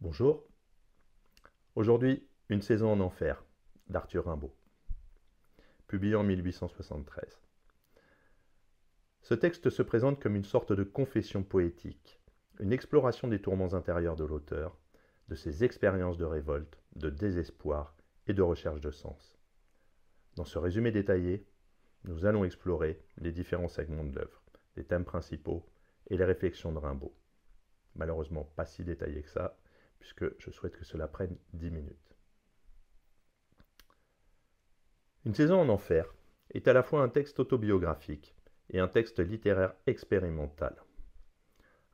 Bonjour, aujourd'hui Une saison en enfer d'Arthur Rimbaud, publié en 1873. Ce texte se présente comme une sorte de confession poétique, une exploration des tourments intérieurs de l'auteur, de ses expériences de révolte, de désespoir et de recherche de sens. Dans ce résumé détaillé, nous allons explorer les différents segments de l'œuvre, les thèmes principaux et les réflexions de Rimbaud. Malheureusement pas si détaillé que ça, puisque je souhaite que cela prenne 10 minutes. Une saison en enfer est à la fois un texte autobiographique et un texte littéraire expérimental.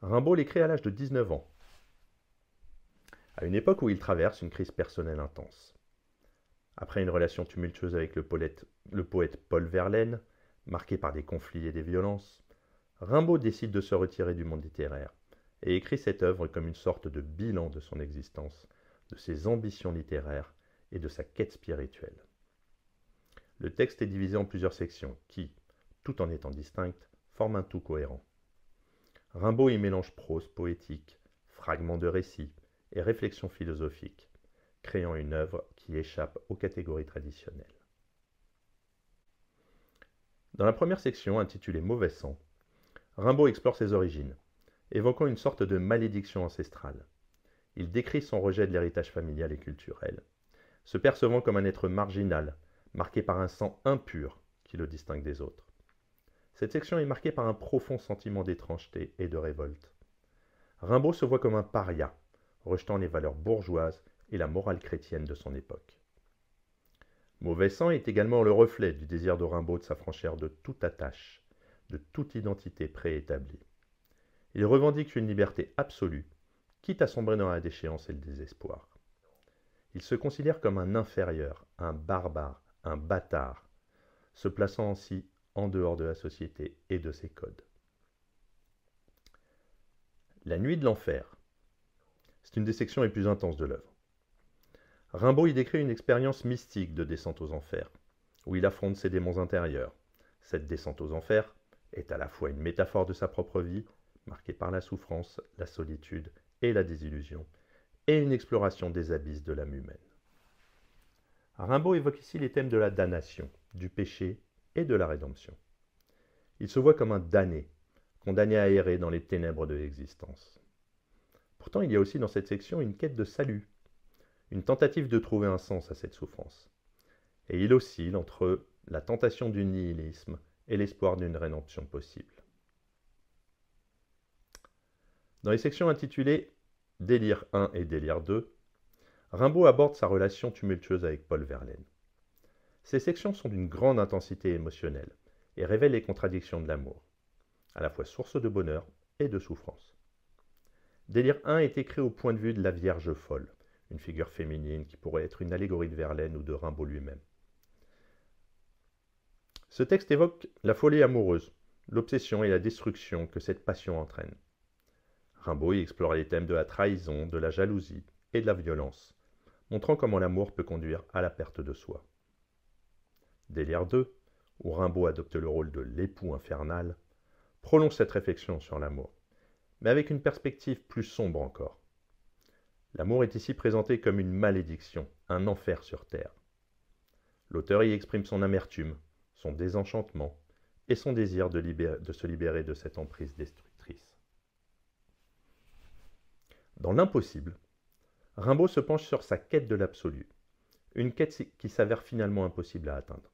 Rimbaud l'écrit à l'âge de 19 ans, à une époque où il traverse une crise personnelle intense. Après une relation tumultueuse avec le poète Paul Verlaine, marquée par des conflits et des violences, Rimbaud décide de se retirer du monde littéraire et écrit cette œuvre comme une sorte de bilan de son existence, de ses ambitions littéraires et de sa quête spirituelle. Le texte est divisé en plusieurs sections qui, tout en étant distinctes, forment un tout cohérent. Rimbaud y mélange prose poétique, fragments de récits et réflexions philosophiques, créant une œuvre qui échappe aux catégories traditionnelles. Dans la première section, intitulée Mauvais sang, Rimbaud explore ses origines, évoquant une sorte de malédiction ancestrale. Il décrit son rejet de l'héritage familial et culturel, se percevant comme un être marginal, marqué par un sang impur qui le distingue des autres. Cette section est marquée par un profond sentiment d'étrangeté et de révolte. Rimbaud se voit comme un paria, rejetant les valeurs bourgeoises et la morale chrétienne de son époque. Mauvais sang est également le reflet du désir de Rimbaud de s'affranchir de toute attache, de toute identité préétablie. Il revendique une liberté absolue, quitte à sombrer dans la déchéance et le désespoir. Il se considère comme un inférieur, un barbare, un bâtard, se plaçant ainsi en dehors de la société et de ses codes. La nuit de l'enfer, c'est une des sections les plus intenses de l'œuvre. Rimbaud y décrit une expérience mystique de descente aux enfers, où il affronte ses démons intérieurs. Cette descente aux enfers est à la fois une métaphore de sa propre vie, marquée par la souffrance, la solitude et la désillusion, et une exploration des abysses de l'âme humaine. Rimbaud évoque ici les thèmes de la damnation, du péché et de la rédemption. Il se voit comme un damné, condamné à errer dans les ténèbres de l'existence. Pourtant, il y a aussi dans cette section une quête de salut, une tentative de trouver un sens à cette souffrance. Et il oscille entre la tentation du nihilisme et l'espoir d'une rédemption possible. Dans les sections intitulées Délire 1 et Délire 2, Rimbaud aborde sa relation tumultueuse avec Paul Verlaine. Ces sections sont d'une grande intensité émotionnelle et révèlent les contradictions de l'amour, à la fois source de bonheur et de souffrance. Délire 1 est écrit au point de vue de la Vierge folle, une figure féminine qui pourrait être une allégorie de Verlaine ou de Rimbaud lui-même. Ce texte évoque la folie amoureuse, l'obsession et la destruction que cette passion entraîne. Rimbaud y explore les thèmes de la trahison, de la jalousie et de la violence, montrant comment l'amour peut conduire à la perte de soi. Délire 2, où Rimbaud adopte le rôle de l'époux infernal, prolonge cette réflexion sur l'amour, mais avec une perspective plus sombre encore. L'amour est ici présenté comme une malédiction, un enfer sur terre. L'auteur y exprime son amertume, son désenchantement et son désir de se libérer de cette emprise destructrice. Dans l'impossible, Rimbaud se penche sur sa quête de l'absolu, une quête qui s'avère finalement impossible à atteindre.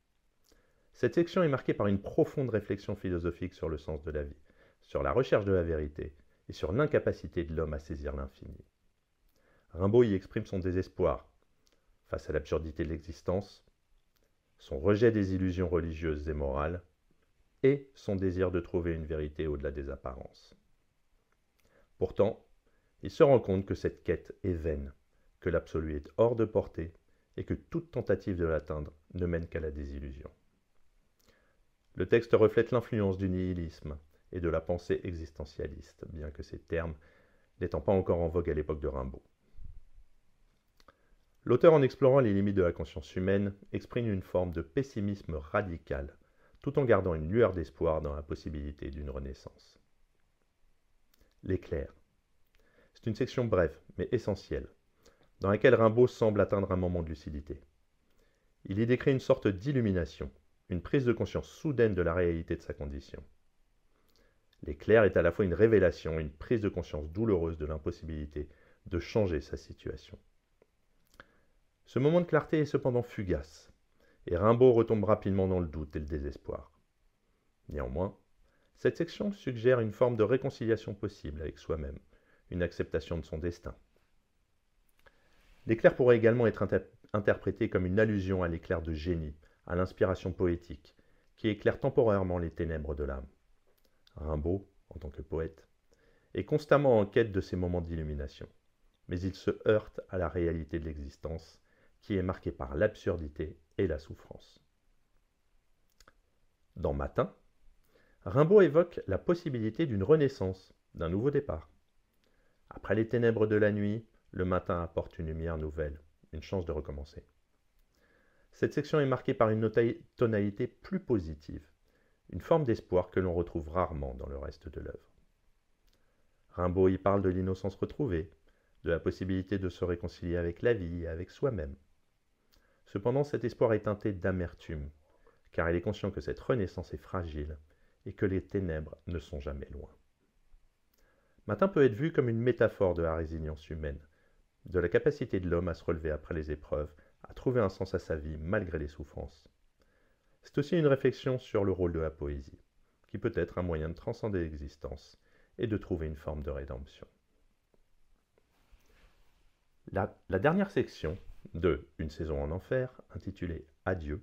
Cette section est marquée par une profonde réflexion philosophique sur le sens de la vie, sur la recherche de la vérité et sur l'incapacité de l'homme à saisir l'infini. Rimbaud y exprime son désespoir face à l'absurdité de l'existence, son rejet des illusions religieuses et morales, et son désir de trouver une vérité au-delà des apparences. Pourtant, il se rend compte que cette quête est vaine, que l'absolu est hors de portée et que toute tentative de l'atteindre ne mène qu'à la désillusion. Le texte reflète l'influence du nihilisme et de la pensée existentialiste, bien que ces termes n'étant pas encore en vogue à l'époque de Rimbaud. L'auteur, en explorant les limites de la conscience humaine, exprime une forme de pessimisme radical, tout en gardant une lueur d'espoir dans la possibilité d'une renaissance. L'éclair. C'est une section brève, mais essentielle, dans laquelle Rimbaud semble atteindre un moment de lucidité. Il y décrit une sorte d'illumination, une prise de conscience soudaine de la réalité de sa condition. L'éclair est à la fois une révélation et une prise de conscience douloureuse de l'impossibilité de changer sa situation. Ce moment de clarté est cependant fugace, et Rimbaud retombe rapidement dans le doute et le désespoir. Néanmoins, cette section suggère une forme de réconciliation possible avec soi-même, une acceptation de son destin. L'éclair pourrait également être interprété comme une allusion à l'éclair de génie, à l'inspiration poétique, qui éclaire temporairement les ténèbres de l'âme. Rimbaud, en tant que poète, est constamment en quête de ces moments d'illumination, mais il se heurte à la réalité de l'existence, qui est marquée par l'absurdité et la souffrance. Dans Matin, Rimbaud évoque la possibilité d'une renaissance, d'un nouveau départ. Après les ténèbres de la nuit, le matin apporte une lumière nouvelle, une chance de recommencer. Cette section est marquée par une tonalité plus positive, une forme d'espoir que l'on retrouve rarement dans le reste de l'œuvre. Rimbaud y parle de l'innocence retrouvée, de la possibilité de se réconcilier avec la vie et avec soi-même. Cependant, cet espoir est teinté d'amertume, car il est conscient que cette renaissance est fragile et que les ténèbres ne sont jamais loin. Matin peut être vu comme une métaphore de la résilience humaine, de la capacité de l'homme à se relever après les épreuves, à trouver un sens à sa vie malgré les souffrances. C'est aussi une réflexion sur le rôle de la poésie, qui peut être un moyen de transcender l'existence et de trouver une forme de rédemption. La dernière section de Une saison en enfer, intitulée Adieu,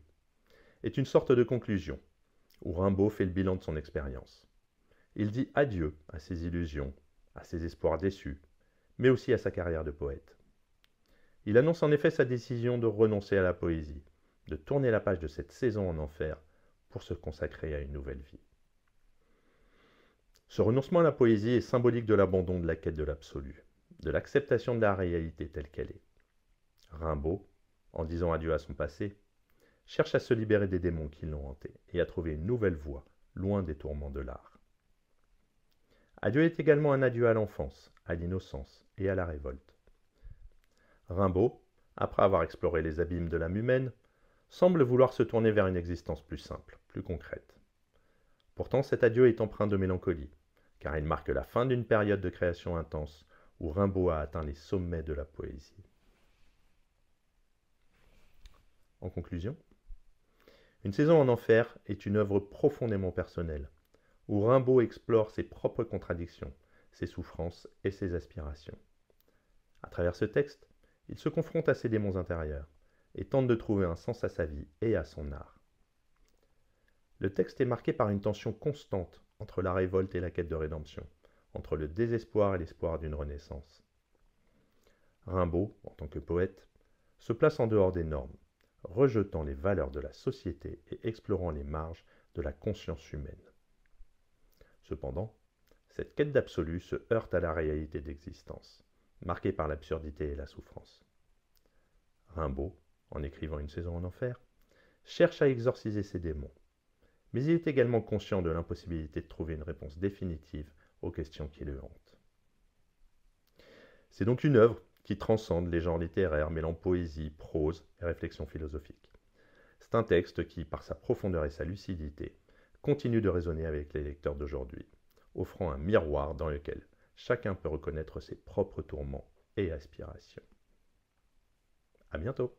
est une sorte de conclusion, où Rimbaud fait le bilan de son expérience. Il dit adieu à ses illusions, à ses espoirs déçus, mais aussi à sa carrière de poète. Il annonce en effet sa décision de renoncer à la poésie, de tourner la page de cette saison en enfer pour se consacrer à une nouvelle vie. Ce renoncement à la poésie est symbolique de l'abandon de la quête de l'absolu, de l'acceptation de la réalité telle qu'elle est. Rimbaud, en disant adieu à son passé, cherche à se libérer des démons qui l'ont hanté et à trouver une nouvelle voie, loin des tourments de l'art. Adieu est également un adieu à l'enfance, à l'innocence et à la révolte. Rimbaud, après avoir exploré les abîmes de l'âme humaine, semble vouloir se tourner vers une existence plus simple, plus concrète. Pourtant, cet adieu est empreint de mélancolie, car il marque la fin d'une période de création intense où Rimbaud a atteint les sommets de la poésie. En conclusion, Une saison en enfer est une œuvre profondément personnelle, où Rimbaud explore ses propres contradictions, ses souffrances et ses aspirations. À travers ce texte, il se confronte à ses démons intérieurs et tente de trouver un sens à sa vie et à son art. Le texte est marqué par une tension constante entre la révolte et la quête de rédemption, entre le désespoir et l'espoir d'une renaissance. Rimbaud, en tant que poète, se place en dehors des normes, rejetant les valeurs de la société et explorant les marges de la conscience humaine. Cependant, cette quête d'absolu se heurte à la réalité d'existence, marquée par l'absurdité et la souffrance. Rimbaud, en écrivant Une saison en enfer, cherche à exorciser ses démons, mais il est également conscient de l'impossibilité de trouver une réponse définitive aux questions qui le hantent. C'est donc une œuvre qui transcende les genres littéraires, mêlant poésie, prose et réflexion philosophique. C'est un texte qui, par sa profondeur et sa lucidité, continue de résonner avec les lecteurs d'aujourd'hui, offrant un miroir dans lequel chacun peut reconnaître ses propres tourments et aspirations. À bientôt!